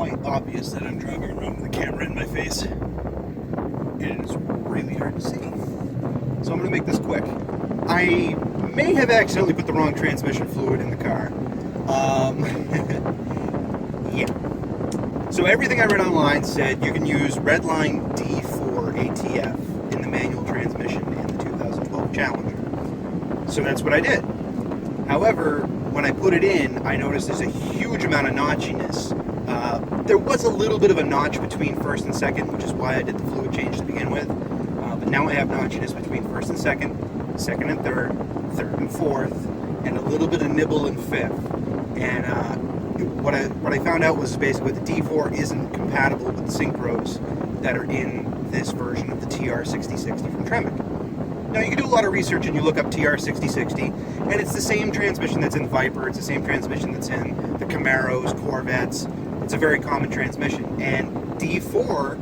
quite obvious that I'm driving around with the camera in my face. It is really hard to see. So I'm going to make this quick. I may have accidentally put the wrong transmission fluid in the car. Yeah. So everything I read online said you can use RedLine D4 ATF in the manual transmission in the 2012 Challenger. So that's what I did. However, when I put it in, I noticed there's a huge amount of notchiness. There was a little bit of a notch between first and second, which is why I did the fluid change to begin with. But now I have notchiness between first and second, second and third, third and fourth, and a little bit of nibble in fifth. And what I found out was basically the D4 isn't compatible with synchros that are in this version of the TR-6060 from Tremec. Now you can do a lot of research and you look up TR-6060, and it's the same transmission that's in Viper, it's the same transmission that's in the Camaros, Corvettes. It's a very common transmission, and D4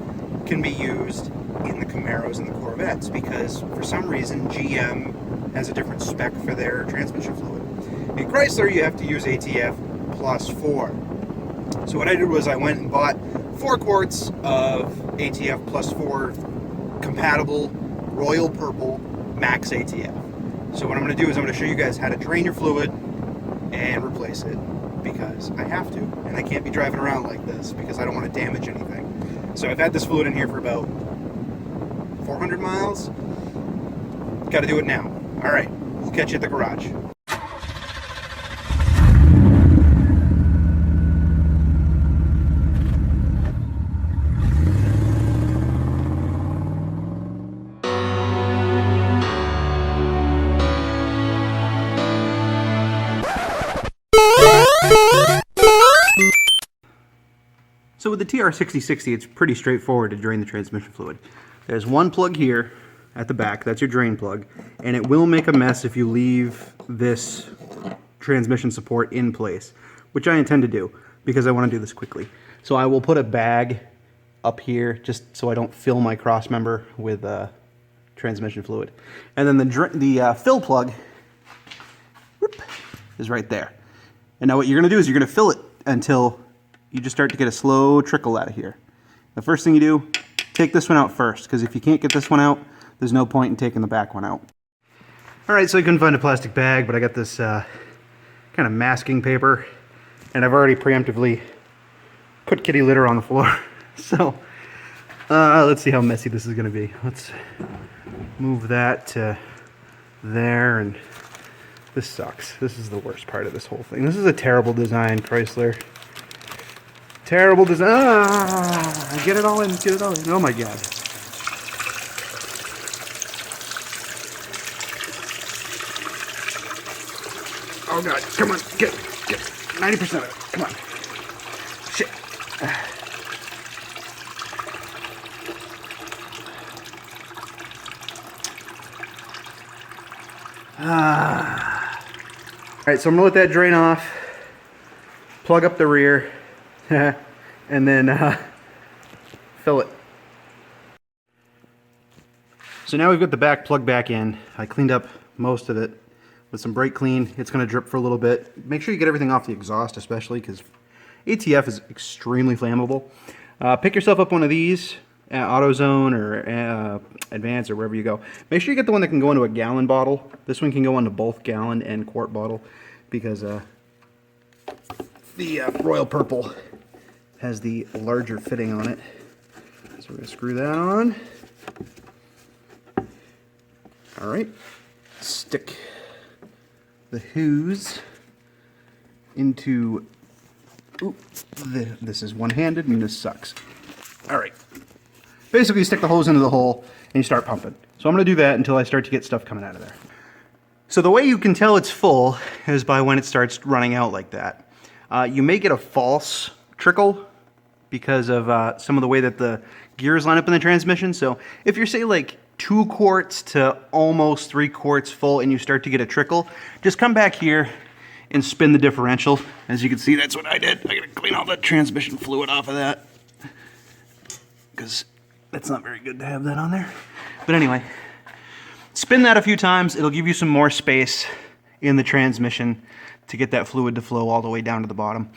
can be used in the Camaros and the Corvettes because for some reason GM has a different spec for their transmission fluid. In Chrysler you have to use ATF+4. So what I did was I went and bought 4 quarts of ATF+4 compatible Royal Purple MAX ATF. So what I'm going to do is I'm going to show you guys how to drain your fluid and replace it, because I have to, and I can't be driving around like this because I don't want to damage anything. So I've had this fluid in here for about 400 miles. Got to do it now. All right, we'll catch you at the garage. So with the TR-6060, it's pretty straightforward to drain the transmission fluid. There's one plug here at the back, that's your drain plug, and it will make a mess if you leave this transmission support in place, which I intend to do because I want to do this quickly. So I will put a bag up here just so I don't fill my cross member with transmission fluid. And then the fill plug is right there. And now what you're going to do is you're going to fill it until you just start to get a slow trickle out of here. The first thing you do, take this one out first, because if you can't get this one out, there's no point in taking the back one out. Alright, so I couldn't find a plastic bag, but I got this kind of masking paper, and I've already preemptively put kitty litter on the floor. So, let's see how messy this is going to be. Let's move that to there, and this sucks. This is the worst part of this whole thing. This is a terrible design, Chrysler. Terrible design. Ah, get it all in, get it all in. Oh my god. Oh god, come on, get 90% of it. Come on. Shit. Alright, so I'm gonna let that drain off. Plug up the rear. And then fill it. So now we've got the back plug back in. I cleaned up most of it with some brake clean. It's going to drip for a little bit. Make sure you get everything off the exhaust, especially because ATF is extremely flammable. Pick yourself up one of these at AutoZone or Advance or wherever you go. Make sure you get the one that can go into a gallon bottle. This one can go into both gallon and quart bottle because the Royal Purple has the larger fitting on it. So we're going to screw that on. Alright, stick the hose into, this is one-handed and this sucks. Alright, basically you stick the hose into the hole and you start pumping. So I'm going to do that until I start to get stuff coming out of there. So the way you can tell it's full is by when it starts running out like that. You may get a false trickle because of some of the way that the gears line up in the transmission. So if you're, say, like 2 quarts to almost 3 quarts full and you start to get a trickle, just come back here and spin the differential. As you can see, that's what I did. I gotta clean all the transmission fluid off of that because that's not very good to have that on there. But anyway, spin that a few times. It'll give you some more space in the transmission to get that fluid to flow all the way down to the bottom.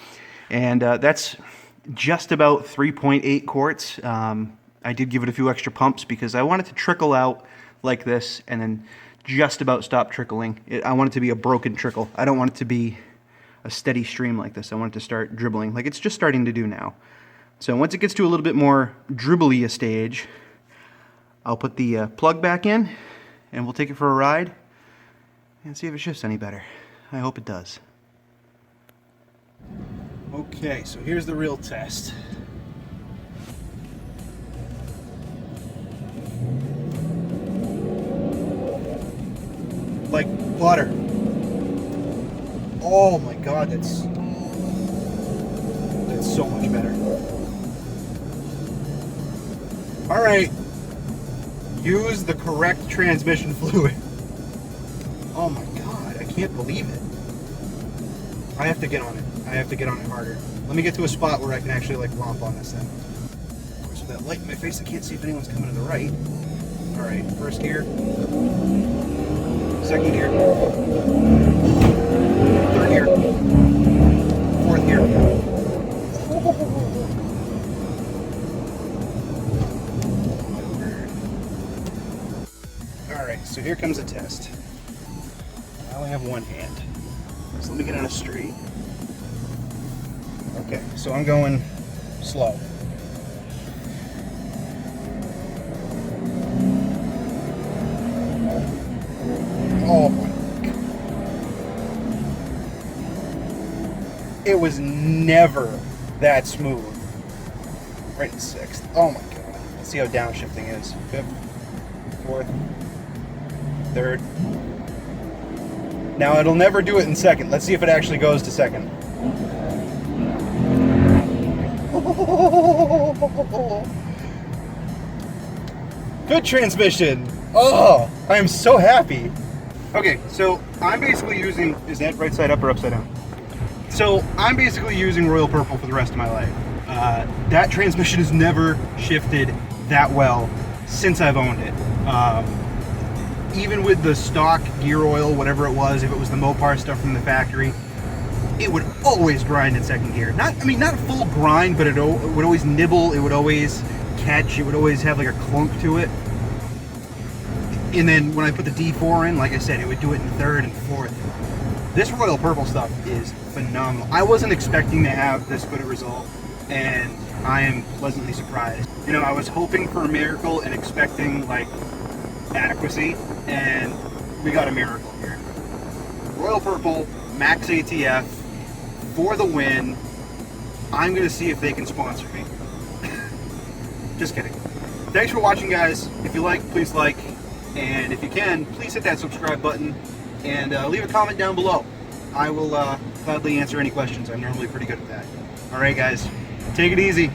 And that's just about 3.8 quarts. I did give it a few extra pumps because I want it to trickle out like this and then just about stop trickling. I want it to be a broken trickle. I don't want it to be a steady stream like this. I want it to start dribbling like it's just starting to do now. So once it gets to a little bit more dribbly a stage, I'll put the plug back in and we'll take it for a ride and see if it shifts any better. I hope it does. Okay, so here's the real test. Like butter. Oh my God, that's so much better. All right, use the correct transmission fluid. Oh my God, I can't believe it. I have to get on it. I have to get on it harder. Let me get to a spot where I can actually like romp on this thing. Of course, with that light in my face, I can't see if anyone's coming to the right. All right, first gear, second gear, third gear, fourth gear. All right, so here comes a test. I only have one hand. So let me get on a straight. Okay, so I'm going slow. Oh my God. It was never that smooth. Right in sixth. Oh my God. Let's see how downshifting is. Fifth, fourth, third. Now it'll never do it in second. Let's see if it actually goes to second. Good transmission. Oh, I am so happy. Okay, so I'm basically using, is that right side up or upside down? So I'm basically using Royal Purple for the rest of my life. That transmission has never shifted that well since I've owned it. Even with the stock gear oil, whatever it was, if it was the Mopar stuff from the factory, it would always grind in second gear. Not full grind, but it would always nibble, it would always catch, it would always have like a clunk to it. And then when I put the D4 in, like I said, it would do it in third and fourth. This Royal Purple stuff is phenomenal. I wasn't expecting to have this good a result, and I am pleasantly surprised. You know, I was hoping for a miracle and expecting like adequacy, and we got a miracle here. Royal Purple Max ATF for the win. I'm gonna see if they can sponsor me. Just kidding. Thanks for watching, guys. If you like, please like, and if you can, please hit that subscribe button and leave a comment down below. I will gladly answer any questions. I'm normally pretty good at that. All right, guys, take it easy.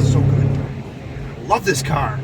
So good. Love this car.